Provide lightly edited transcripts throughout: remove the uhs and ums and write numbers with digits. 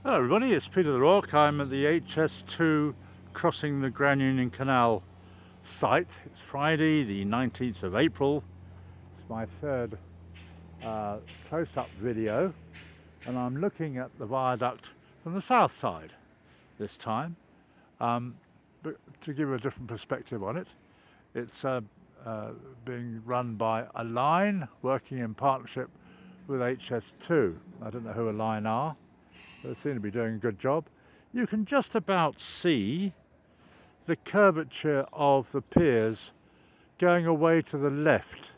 Hello everybody, it's Peter the Rock. I'm at the HS2 crossing the Grand Union Canal site. It's Friday the 19th of April. It's my third close-up video, and I'm looking at the viaduct from the south side this time, but to give a different perspective on it. It's being run by a line working in partnership with HS2. I don't know who a line are. They seem to be doing a good job. You can just about see the curvature of the piers going away to the left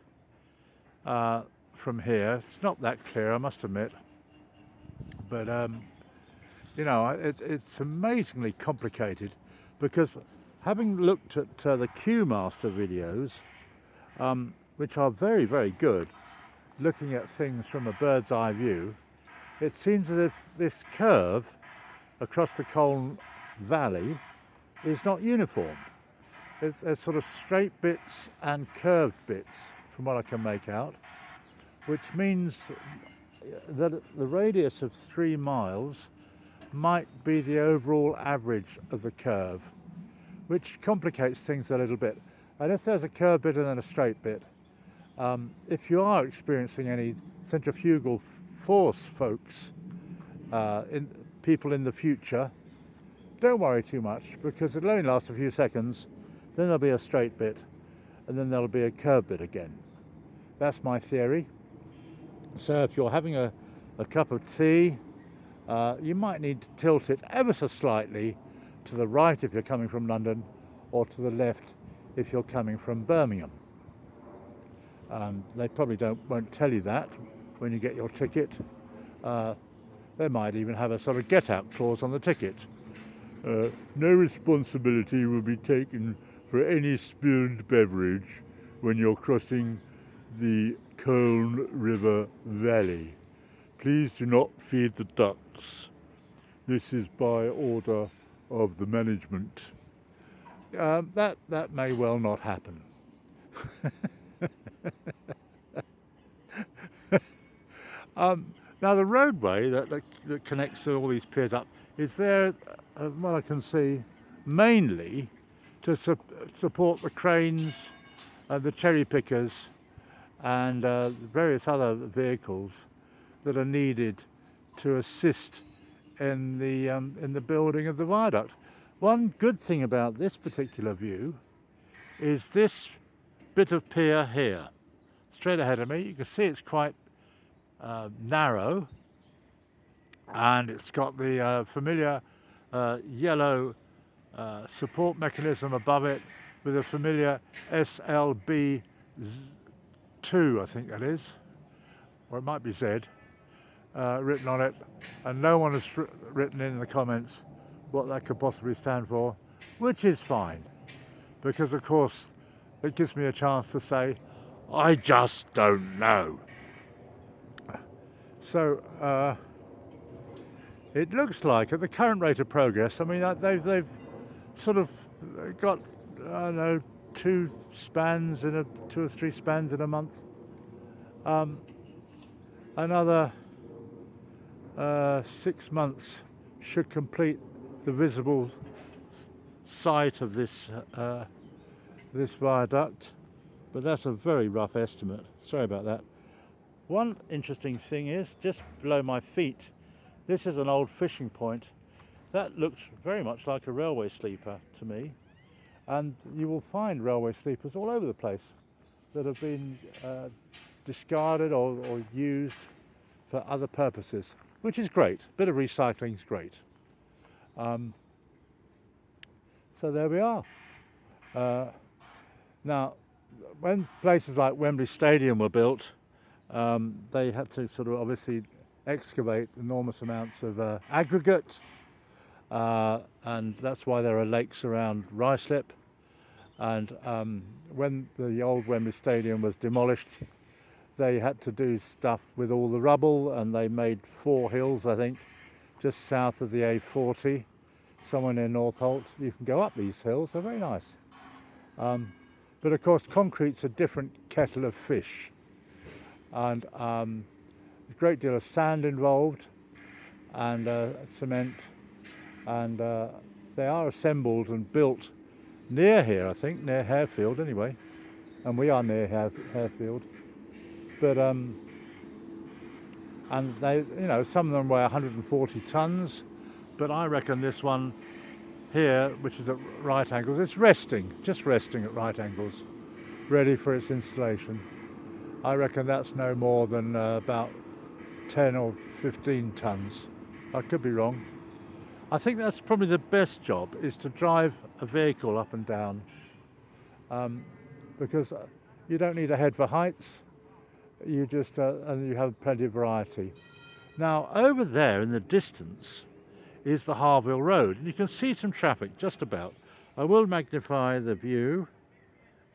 from here. It's not that clear, I must admit, but you know, it's amazingly complicated because having looked at the Q-Master videos, which are very, very good, looking at things from a bird's eye view, it seems as if this curve across the Colne Valley is not uniform. There's sort of straight bits and curved bits, from what I can make out, which means that the radius of 3 miles might be the overall average of the curve, which complicates things a little bit. And if there's a curved bit and then a straight bit, if you are experiencing any centrifugal force, folks, people in the future, don't worry too much, because it'll only last a few seconds, then there'll be a straight bit, and then there'll be a curved bit again. That's my theory. So if you're having a cup of tea, you might need to tilt it ever so slightly to the right if you're coming from London, or to the left if you're coming from Birmingham. They probably won't tell you that when you get your ticket. They might even have a sort of get-out clause on the ticket. No responsibility will be taken for any spilled beverage when you're crossing the Colne River Valley. Please do not feed the ducks. This is by order of the management. That may well not happen. Now the roadway that connects all these piers up is there, what I can see, mainly to support the cranes, the cherry pickers, and various other vehicles that are needed to assist in the building of the viaduct. One good thing about this particular view is this bit of pier here, straight ahead of me. You can see it's quite narrow, and it's got the familiar yellow support mechanism above it with a familiar SLB2, I think that is, or it might be Z, written on it, and no one has written in the comments what that could possibly stand for, which is fine, because of course it gives me a chance to say I just don't know. So it looks like at the current rate of progress, I mean, they've sort of got, I don't know, 2 or 3 spans in a month. Another 6 months should complete the visible site of this viaduct, but that's a very rough estimate. Sorry about that. One interesting thing is, just below my feet, this is an old fishing point. That looks very much like a railway sleeper to me, and you will find railway sleepers all over the place that have been discarded or used for other purposes, which is great. A bit of recycling is great. So there we are. Now, when places like Wembley Stadium were built, they had to sort of obviously excavate enormous amounts of aggregate, and that's why there are lakes around Ruislip. And when the old Wembley Stadium was demolished, they had to do stuff with all the rubble, and they made 4 hills, I think, just south of the A40, somewhere near Northolt. You can go up these hills, they're very nice. But of course, concrete's a different kettle of fish, and a great deal of sand involved, and cement, and they are assembled and built near here, I think, near Harefield anyway, and we are near Harefield. But and they, you know, some of them weigh 140 tons, but I reckon this one here, which is at right angles, it's resting, just resting at right angles, ready for its installation. I reckon that's no more than about 10 or 15 tons. I could be wrong. I think that's probably the best job, is to drive a vehicle up and down, because you don't need a head for heights. You just and you have plenty of variety. Now over there in the distance is the Harville Road, and you can see some traffic just about. I will magnify the view,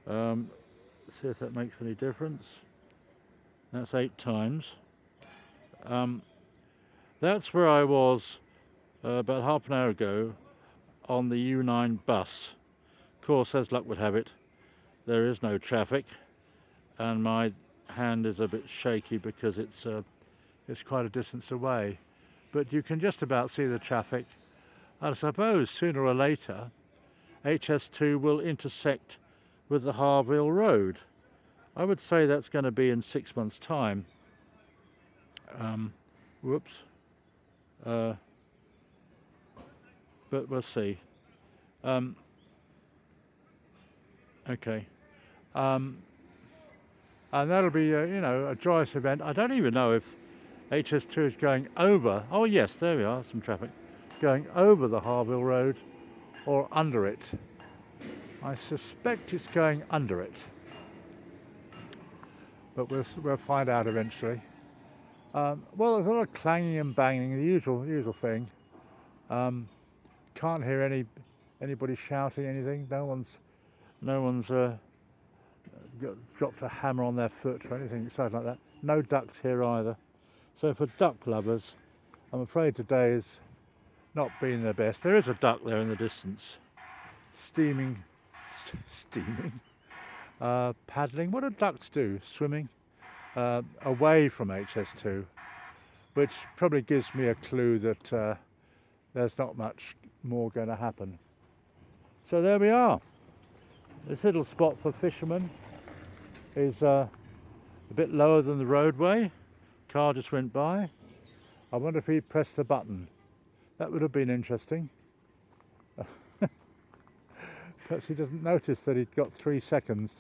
see if that makes any difference. That's 8 times. That's where I was about half an hour ago on the U9 bus. Of course, as luck would have it, there is no traffic, and my hand is a bit shaky because it's quite a distance away, but you can just about see the traffic. I suppose sooner or later HS2 will intersect with the Harville Road. I would say that's going to be in 6 months' time. Whoops. But we'll see. Okay. And that'll be, you know, a joyous event. I don't even know if HS2 is going over. Oh yes, there we are, some traffic. Going over the Harville Road or under it. I suspect it's going under it, but we'll find out eventually. Well, there's a lot of clanging and banging, the usual thing. Can't hear anybody shouting anything. No one's dropped a hammer on their foot or anything exciting like that. No ducks here either. So for duck lovers, I'm afraid today is not being their best. There is a duck there in the distance, steaming, paddling. What do ducks do? Swimming away from HS2, which probably gives me a clue that there's not much more going to happen. So there we are. This little spot for fishermen is a bit lower than the roadway. Car just went by. I wonder if he pressed the button. That would have been interesting. Perhaps he doesn't notice that he'd got 3 seconds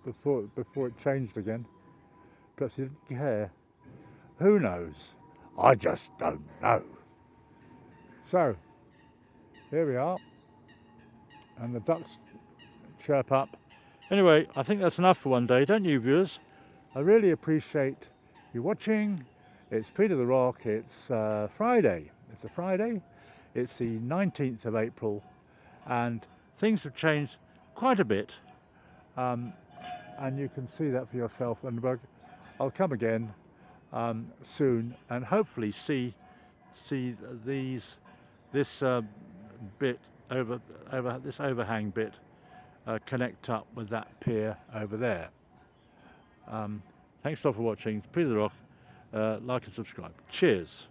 before it changed again. Perhaps he didn't care. Who knows? I just don't know. So, here we are. And the ducks chirp up. Anyway, I think that's enough for one day, don't you, viewers? I really appreciate you watching. It's Peter the Rock. It's Friday. It's a Friday. It's the 19th of April, and things have changed quite a bit. And you can see that for yourself. And I'll come again soon, and hopefully see this bit over this overhang bit connect up with that pier over there. Thanks a lot for watching. Peter the Rock. Like and subscribe. Cheers.